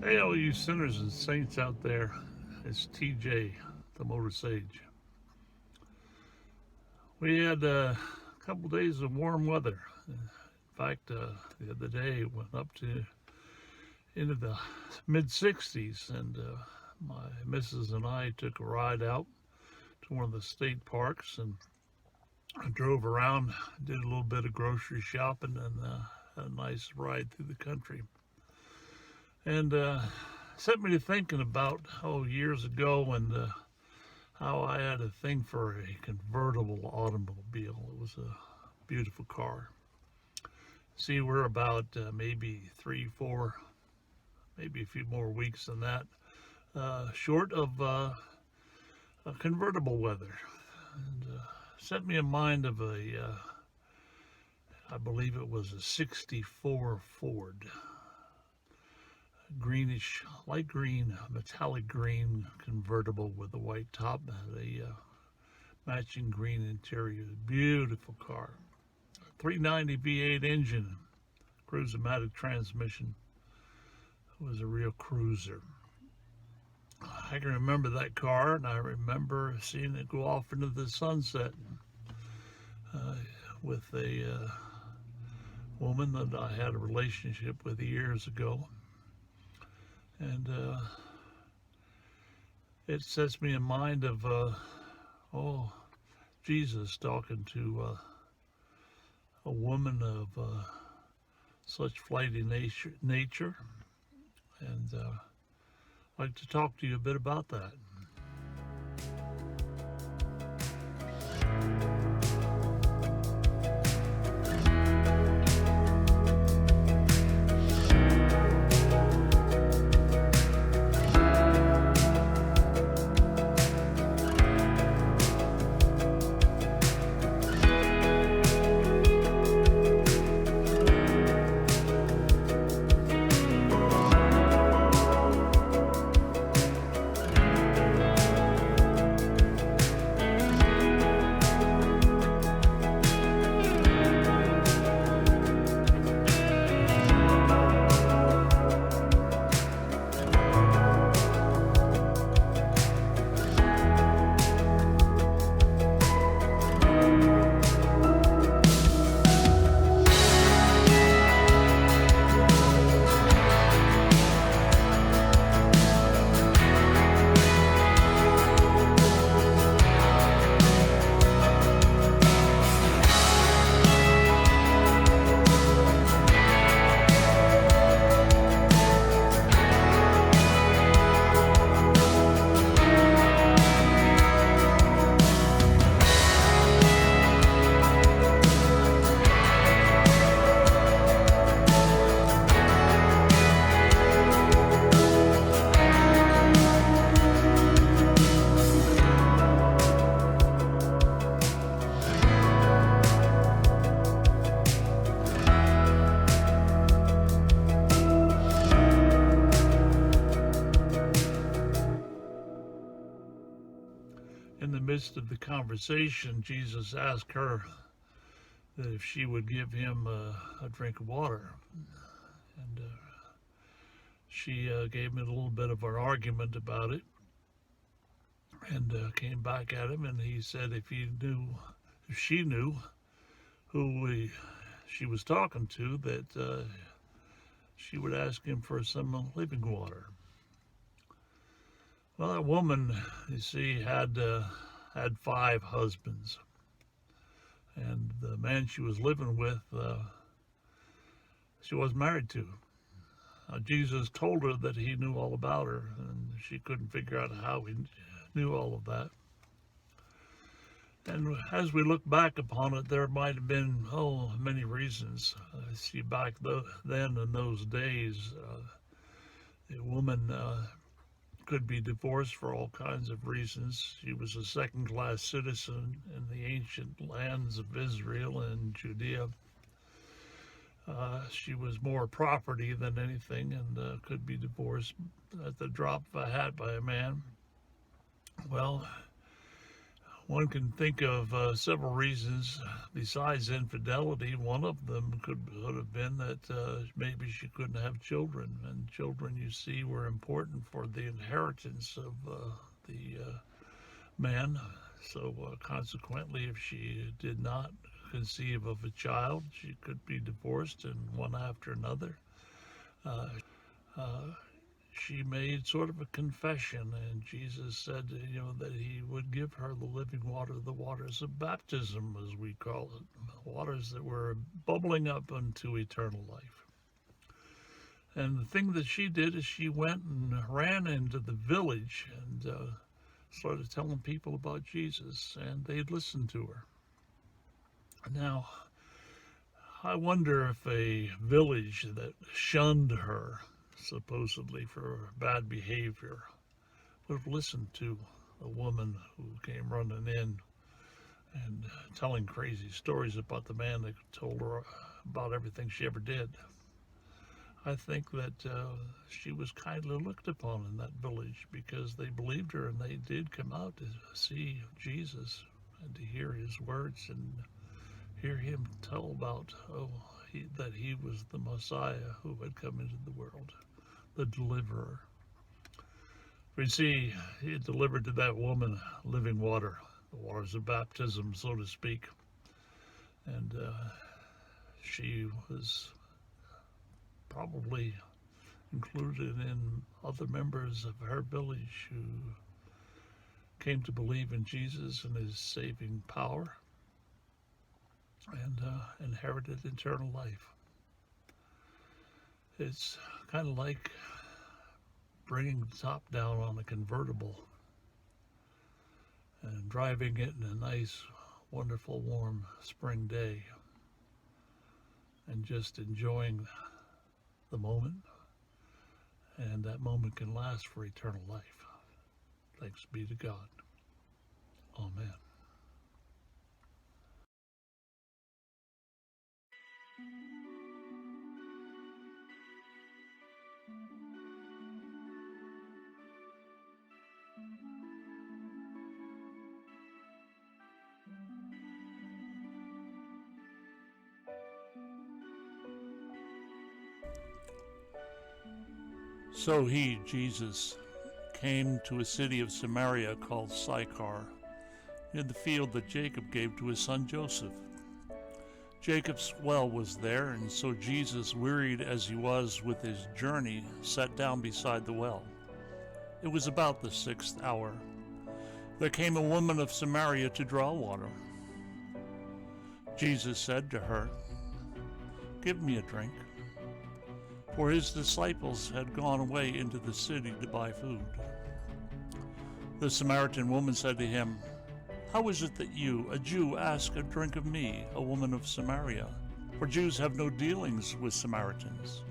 Hey, all you sinners and saints out there, it's TJ, the MotorSage. We had a couple days of warm weather. In fact, the other day it went up to into the mid 60s, and my missus and I took a ride out to one of the state parks and I drove around, did a little bit of grocery shopping, and had a nice ride through the country. And set me to thinking about years ago and how I had a thing for a convertible automobile. It was a beautiful car. See, we're about maybe 3, 4, maybe a few more weeks than that, short of a convertible weather. And set me in mind of I believe it was a 64 Ford. Greenish, light green, metallic green convertible with a white top, had a matching green interior. Beautiful car. 390 V8 engine, cruise-o-matic transmission. It was a real cruiser. I can remember that car, and I remember seeing it go off into the sunset with a woman that I had a relationship with years ago. And it sets me in mind of, Jesus talking to a woman of such flighty nature. And I'd like to talk to you a bit about that. In the midst of the conversation, Jesus asked her that if she would give him a drink of water. And she gave me a little bit of an argument about it and came back at him, and he said if she knew who she was talking to, that she would ask him for some living water. Well, that woman, you see, had 5 husbands, and the man she was living with, she was married to. Jesus told her that he knew all about her, and she couldn't figure out how he knew all of that. And as we look back upon it, there might have been, many reasons. I see back then in those days, the woman could be divorced for all kinds of reasons. She was a second-class citizen in the ancient lands of Israel and Judea. She was more property than anything, and could be divorced at the drop of a hat by a man. Well, One can think of several reasons besides infidelity. One of them could have been that maybe she couldn't have children, and children, you see, were important for the inheritance of the man. So consequently, if she did not conceive of a child, she could be divorced, and one after another. Uh, uh, she made sort of a confession, and Jesus said, that he would give her the living water, the waters of baptism, as we call it, waters that were bubbling up unto eternal life. And the thing that she did is she went and ran into the village and started telling people about Jesus, and they'd listen to her. Now, I wonder if a village that shunned her supposedly for bad behavior would have listened to a woman who came running in and telling crazy stories about the man that told her about everything she ever did. I think that she was kindly looked upon in that village because they believed her, and they did come out to see Jesus and to hear his words and hear him tell about that he was the Messiah who had come into the world, the deliverer. We see he had delivered to that woman living water, the waters of baptism, so to speak. And she was probably included in other members of her village who came to believe in Jesus and his saving power and inherited eternal life. It's kind of like bringing the top down on a convertible and driving it in a nice, wonderful, warm spring day and just enjoying the moment. And that moment can last for eternal life. Thanks be to God. Amen. So he, Jesus, came to a city of Samaria called Sychar, near the field that Jacob gave to his son Joseph. Jacob's well was there, and so Jesus, wearied as he was with his journey, sat down beside the well. It was about the 6th hour. There came a woman of Samaria to draw water. Jesus said to her, "Give me a drink." For his disciples had gone away into the city to buy food. The Samaritan woman said to him, "How is it that you, a Jew, ask a drink of me, a woman of Samaria? For Jews have no dealings with Samaritans."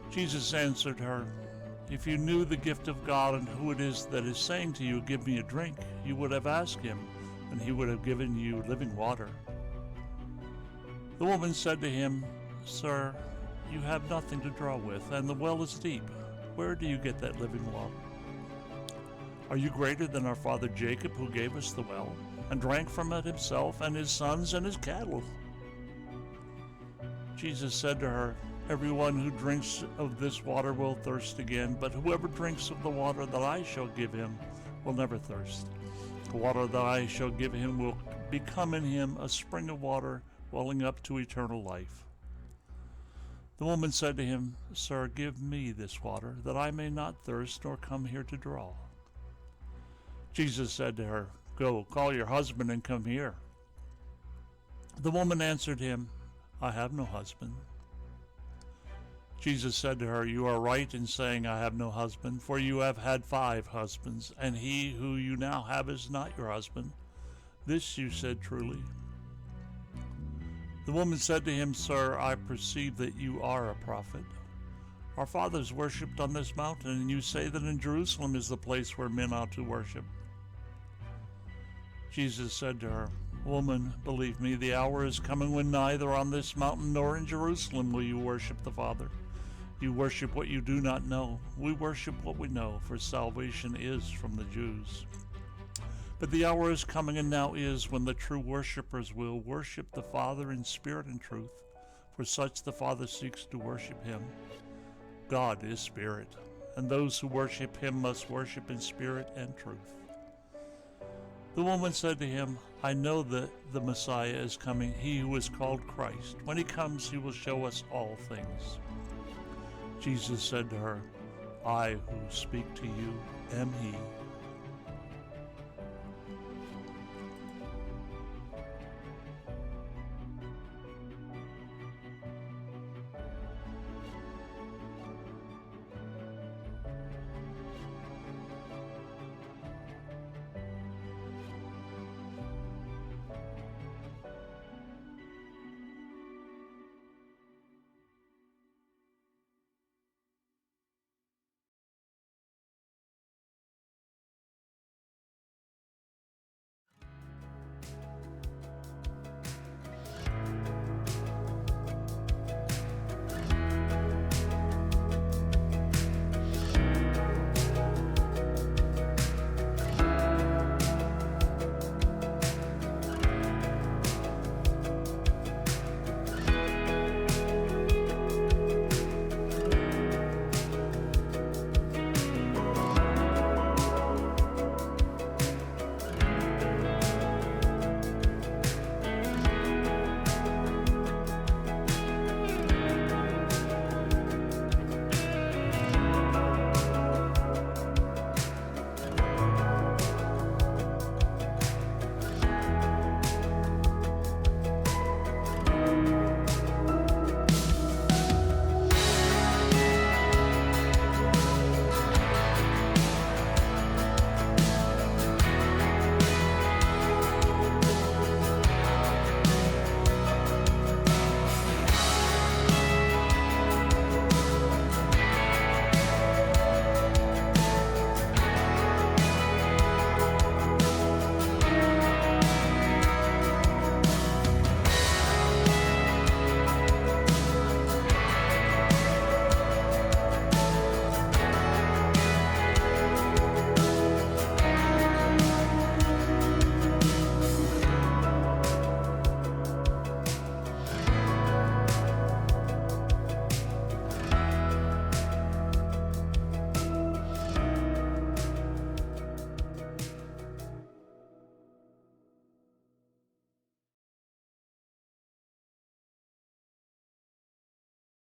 Jesus answered her, "If you knew the gift of God and who it is that is saying to you, 'Give me a drink,' you would have asked him, and he would have given you living water." The woman said to him, "Sir, you have nothing to draw with, and the well is deep. Where do you get that living water? Are you greater than our father Jacob, who gave us the well, and drank from it himself, and his sons, and his cattle?" Jesus said to her, "Everyone who drinks of this water will thirst again, but whoever drinks of the water that I shall give him will never thirst. The water that I shall give him will become in him a spring of water welling up to eternal life." The woman said to him, "Sir, give me this water, that I may not thirst nor come here to draw." Jesus said to her, "Go, call your husband and come here." The woman answered him, "I have no husband." Jesus said to her, "You are right in saying, 'I have no husband,' for you have had 5 husbands, and he who you now have is not your husband. This you said truly." The woman said to him, "Sir, I perceive that you are a prophet. Our fathers worshipped on this mountain, and you say that in Jerusalem is the place where men ought to worship." Jesus said to her, "Woman, believe me, the hour is coming when neither on this mountain nor in Jerusalem will you worship the Father. You worship what you do not know. We worship what we know, for salvation is from the Jews. But the hour is coming, and now is, when the true worshippers will worship the Father in spirit and truth, for such the Father seeks to worship him. God is spirit, and those who worship him must worship in spirit and truth. The woman said to him, I know that the Messiah is coming, he who is called Christ. When he comes, he will show us all things. Jesus said to her, I who speak to you am he.